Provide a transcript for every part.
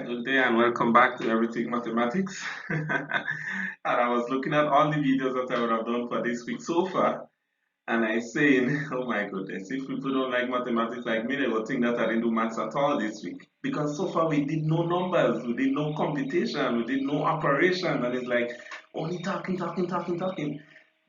Good day and welcome back to Everything Mathematics. And I was looking at all the videos that I would have done for this week so far, and I saying, oh my goodness, if people don't like mathematics like me, they will think that I didn't do maths at all this week. Because so far we did no numbers, we did no computation, we did no operation, and it's like only talking, talking, talking, talking.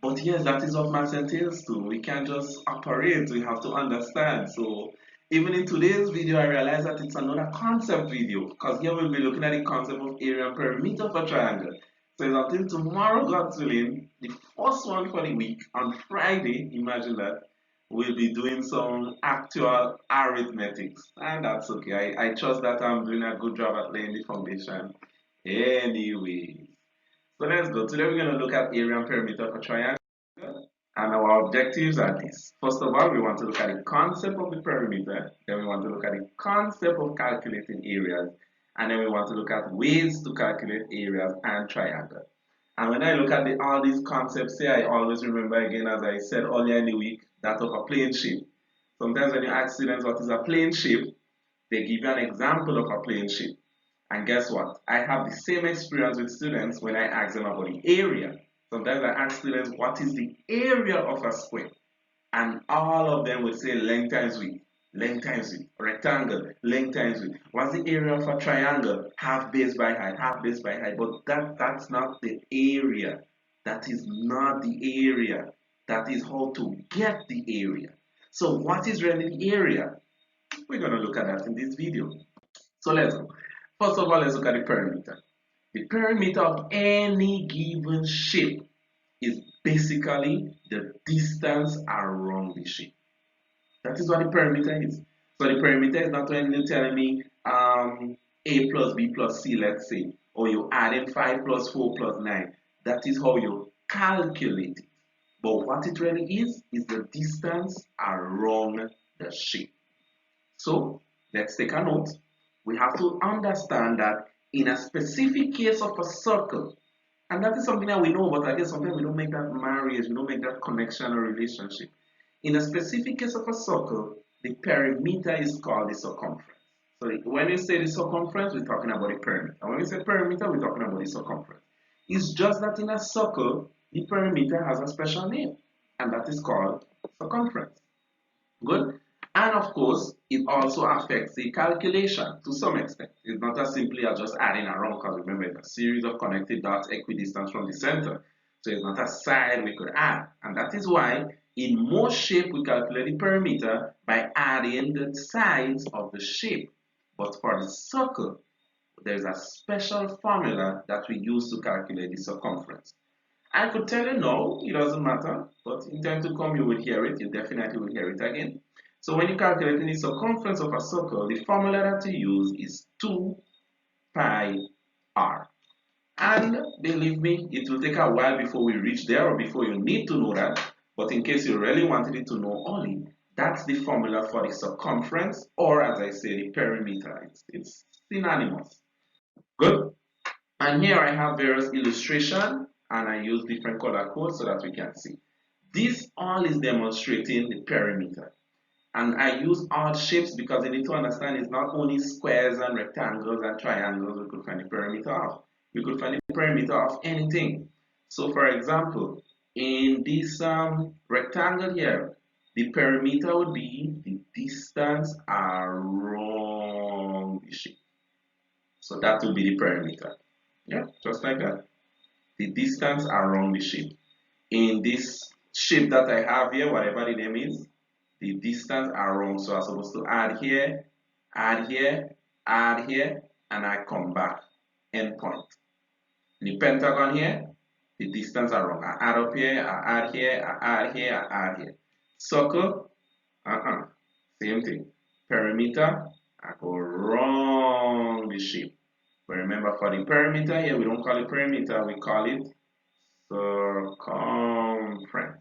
But yes, that is what maths entails too. We can't just operate, we have to understand. So even in today's video, I realized that it's another concept video because here we'll be looking at the concept of area and perimeter of a triangle. So until tomorrow, God's willing, the first one for the week on Friday, imagine that, we'll be doing some actual arithmetics. And that's okay. I trust that I'm doing a good job at laying the foundation. Anyway, so let's go. Today we're going to look at area and perimeter of a triangle. And our objectives are these. First of all, we want to look at the concept of the perimeter. Then we want to look at the concept of calculating areas. And then we want to look at ways to calculate areas and triangles. And when I look at all these concepts here, I always remember again, as I said earlier in the week, that of a plane shape. Sometimes when you ask students what is a plane shape, they give you an example of a plane shape. And guess what? I have the same experience with students when I ask them about the area. Sometimes I ask students, what is the area of a square? And all of them would say length times width, length times width, rectangle, length times width. What's the area of a triangle? Half base by height, half base by height. But that's not the area. That is not the area. That is how to get the area. So what is really the area? We're going to look at that in this video. So let's go. First of all, let's look at the perimeter. The perimeter of any given shape is basically the distance around the shape. That is what the perimeter is. So the perimeter is not when you're telling me a plus b plus c, let's say, or you add in 5 plus 4 plus 9. That is how you calculate it. But what it really is the distance around the shape. So let's take a note. We have to understand that in a specific case of a circle, and that is something that we know, but I guess sometimes we don't make that marriage, we don't make that connection or relationship. In a specific case of a circle, the perimeter is called the circumference. So when we say the circumference, we're talking about the perimeter. And when we say perimeter, we're talking about the circumference. It's just that in a circle, the perimeter has a special name, and that is called circumference. Good? And of course, it also affects the calculation to some extent. It's not as simply as just adding around, because remember, it's a series of connected dots equidistant from the center. So it's not a side we could add. And that is why in most shape we calculate the perimeter by adding the sides of the shape. But for the circle, there's a special formula that we use to calculate the circumference. I could tell you no, it doesn't matter, but in time to come you will hear it, you definitely will hear it again. So when you calculate the circumference of a circle, the formula that you use is 2 pi r. And believe me, it will take a while before we reach there or before you need to know that. But in case you really wanted it to know only, that's the formula for the circumference, or as I say, the perimeter. It's synonymous. Good. And here I have various illustrations and I use different color codes so that we can see. This all is demonstrating the perimeter. And I use odd shapes because you need to understand it's not only squares and rectangles and triangles we could find the perimeter of. We could find the perimeter of anything. So for example, in this rectangle here, the perimeter would be the distance around the shape. So that will be the perimeter. Yeah, just like that. The distance around the shape. In this shape that I have here, whatever the name is, the distance around. So I'm supposed to add here, add here, add here, and I come back. Endpoint. The pentagon here, the distance around. I add up here, I add here, I add here, I add here. Circle, same thing. Perimeter, I go around the shape. But remember, for the perimeter here, we don't call it perimeter, we call it circumference.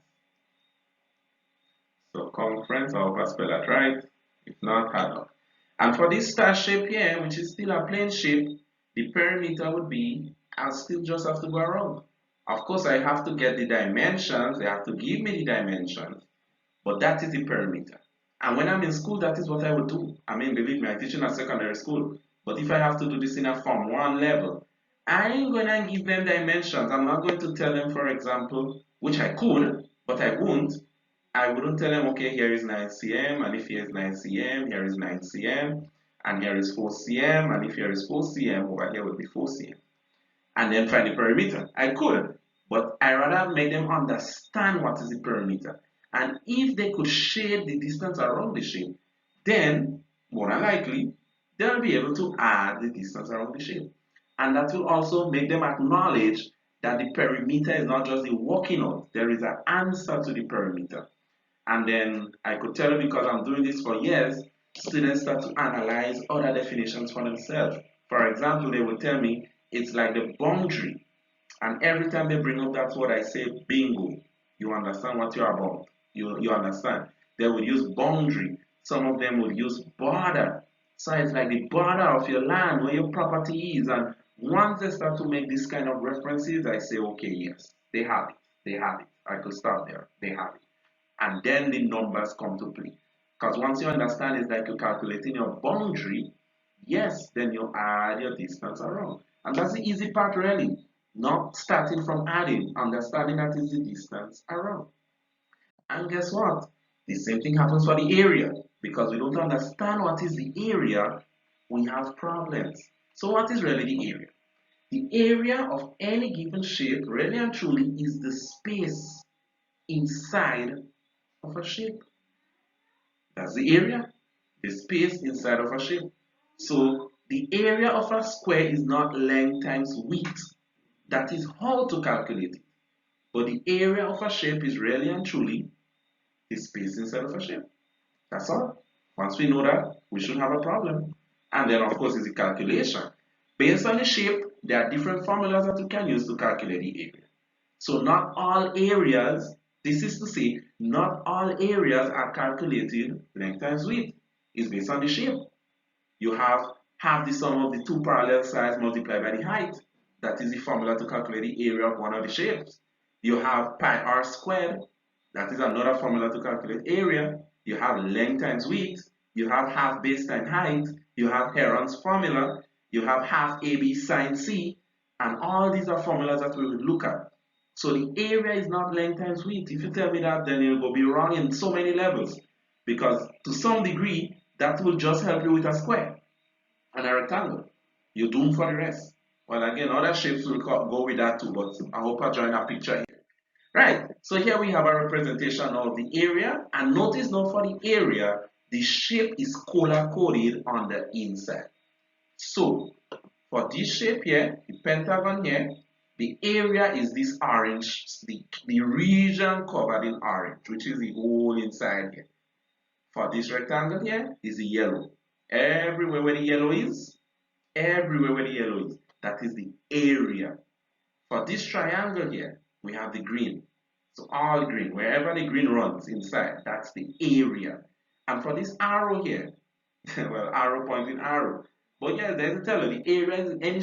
Circumference, I hope I spell that right. If not, hard up. And for this star shape here, which is still a plane shape, the perimeter would be, I'll still just have to go around. Of course, I have to get the dimensions, they have to give me the dimensions, but that is the perimeter. And when I'm in school, that is what I would do. I mean, believe me, I teach in a secondary school. But if I have to do this in a Form 1 level, I ain't going to give them dimensions. I'm not going to tell them, for example, which I could, but I won't. I wouldn't tell them, okay, here is 9 cm, and if here is 9 cm, here is 9 cm, and here is 4 cm, and if here is 4 cm, over here would be 4 cm. And then find the perimeter. I could, but I rather make them understand what is the perimeter. And if they could shade the distance around the shape, then more than likely they'll be able to add the distance around the shape. And that will also make them acknowledge that the perimeter is not just the working out, there is an answer to the perimeter. And then I could tell you, because I'm doing this for years, students start to analyze other definitions for themselves. For example, they will tell me it's like the boundary. And every time they bring up that word, I say, bingo. You understand what you're about. You understand. They would use boundary. Some of them would use border. So it's like the border of your land, where your property is. And once they start to make this kind of references, I say, okay, yes, they have it. They have it. I could start there. They have it. And then the numbers come to play. Because once you understand, it's like you're calculating your boundary, yes, then you add your distance around. And that's the easy part, really. Not starting from adding, understanding that is the distance around. And guess what? The same thing happens for the area. Because we don't understand what is the area, we have problems. So what is really the area? The area of any given shape, really and truly, is the space inside of a shape. That's the area, the space inside of a shape. So the area of a square is not length times width. That is how to calculate it. But the area of a shape is really and truly the space inside of a shape. That's all. Once we know that, we shouldn't have a problem. And then, of course, is the calculation. Based on the shape, there are different formulas that you can use to calculate the area. So not all areas, this is to say, not all areas are calculated length times width. It's based on the shape. You have half the sum of the two parallel sides multiplied by the height. That is the formula to calculate the area of one of the shapes. You have pi r squared. That is another formula to calculate area. You have length times width. You have half base times height. You have Heron's formula. You have half AB sine C. And all these are formulas that we will look at. So the area is not length times width. If you tell me that, then it will be wrong in so many levels. Because to some degree, that will just help you with a square and a rectangle. You're doomed for the rest. Well, again, other shapes will go with that too, but I hope I join a picture here. Right, so here we have a representation of the area, and notice now for the area, the shape is color-coded on the inside. So, for this shape here, the pentagon here, the area is this orange, the region covered in orange, which is the whole inside here. For this rectangle here is the yellow. Everywhere where the yellow is, everywhere where the yellow is, that is the area. For this triangle here, we have the green. So all green, wherever the green runs inside, that's the area. And for this arrow here, well, arrow pointing arrow. But yeah, there's a tell you, the area is any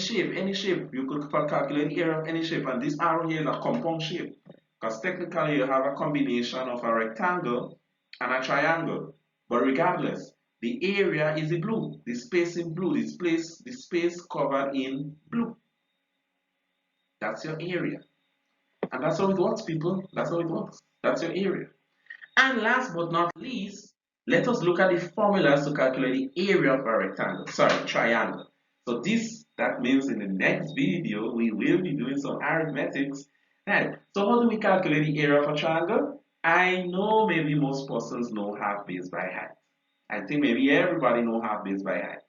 shape. You could calculate the area of any shape. And this arrow here is a compound shape. Because technically you have a combination of a rectangle and a triangle. But regardless, the area is the blue, the space in blue, the space covered in blue. That's your area. And that's how it works, people. That's how it works. That's your area. And last but not least, let us look at the formulas to calculate the area of a rectangle, sorry, triangle. So that means in the next video, we will be doing some arithmetics. Right, so how do we calculate the area of a triangle? I know maybe most persons know half base by height. I think maybe everybody know half base by height.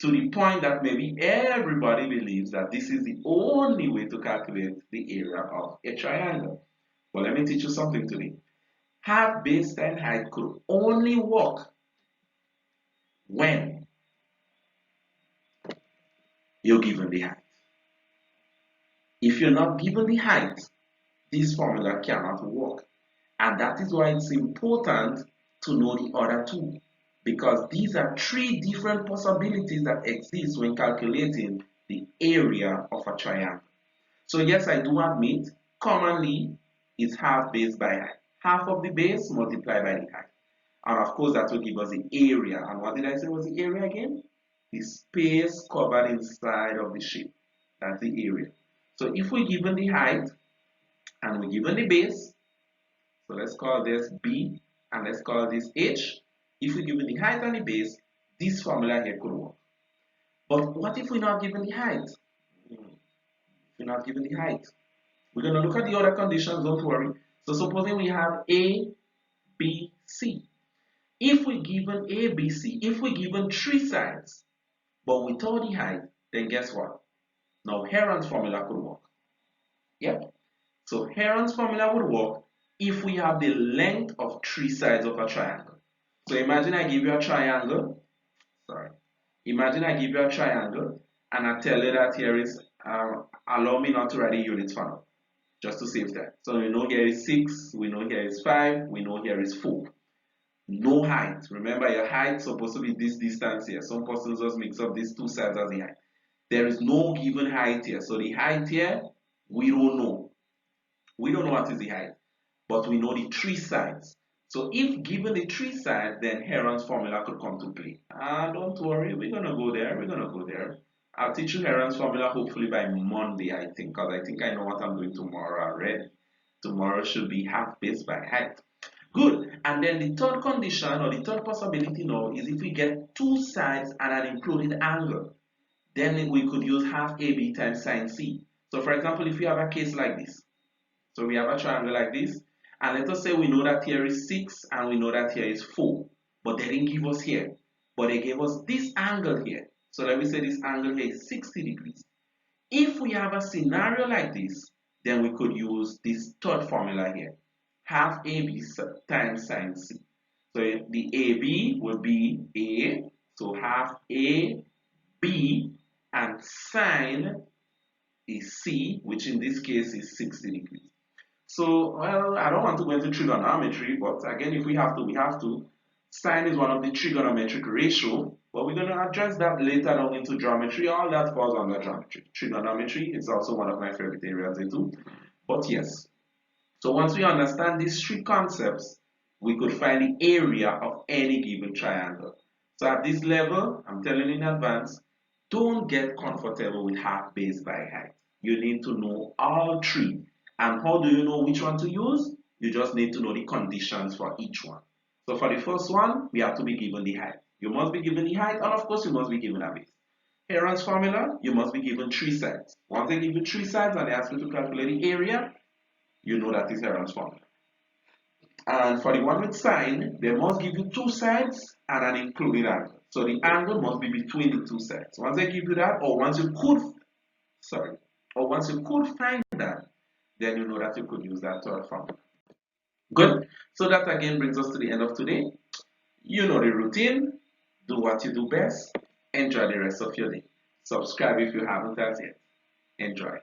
To the point that maybe everybody believes that this is the only way to calculate the area of a triangle. Well, let me teach you something today. Half base times height could only work when you're given the height. If you're not given the height, this formula cannot work. And that is why it's important to know the other two. Because these are three different possibilities that exist when calculating the area of a triangle. So yes, I do admit, commonly it's half base by height. Half of the base multiplied by the height. And of course, that will give us the area. And what did I say was the area again? the space covered inside of the shape. That's the area. So if we're given the height and we're given the base, so let's call this B and let's call this H. If we're given the height and the base, this formula here could work. But what if we're not given the height? We're not given the height. We're going to look at the other conditions, don't worry. So supposing we have A, B, C. If we're given A, B, C, if we're given three sides, but without the height, then guess what? Now Heron's formula could work. Yep. So Heron's formula would work if we have the length of three sides of a triangle. So imagine I give you a triangle. Sorry. Imagine I give you a triangle and I tell you that here is, allow me not to write the units for now, just to save that. So we know here is 6, we know here is 5, we know here is 4. No height. Remember, your height is supposed to be this distance here. Some persons just mix up these two sides as the height. There is no given height here. So the height here, we don't know. We don't know what is the height, but we know the three sides. So if given the three sides, then Heron's formula could come to play. Don't worry, we're going to go there. We're going to go there. I'll teach you Heron's formula hopefully by Monday, I think, because I think I know what I'm doing tomorrow already. Tomorrow should be half base by height. Good. And then the third condition or the third possibility now is if we get two sides and an included angle, then we could use half AB times sine C. So for example, if we have a case like this, so we have a triangle like this, and let us say we know that here is 6 and we know that here is 4, but they didn't give us here, but they gave us this angle here. So let me say this angle here is 60 degrees. If we have a scenario like this, then we could use this third formula here, half AB times sine C. So the AB will be A, so half AB, and sine is C, which in this case is 60 degrees. So, well, I don't want to go into trigonometry, but again, if we have to, we have to. Sine is one of the trigonometric ratio, but we're going to address that later on into geometry. All that falls under geometry. Trigonometry is also one of my favorite areas too. But yes, so once we understand these three concepts, we could find the area of any given triangle. So at this level, I'm telling you in advance, don't get comfortable with half base by height. You need to know all three. And how do you know which one to use? You just need to know the conditions for each one. So for the first one, we have to be given the height. You must be given the height, and of course, you must be given a base. Heron's formula, you must be given three sides. Once they give you three sides and they ask you to calculate the area, you know that is Heron's formula. And for the one with sine, they must give you two sides and an included angle. So the angle must be between the two sides. Once they give you that, or once you could find that, then you know that you could use that third formula. Good. So that again brings us to the end of today. You know the routine. Do what you do best. Enjoy the rest of your day. Subscribe if you haven't as yet. Enjoy.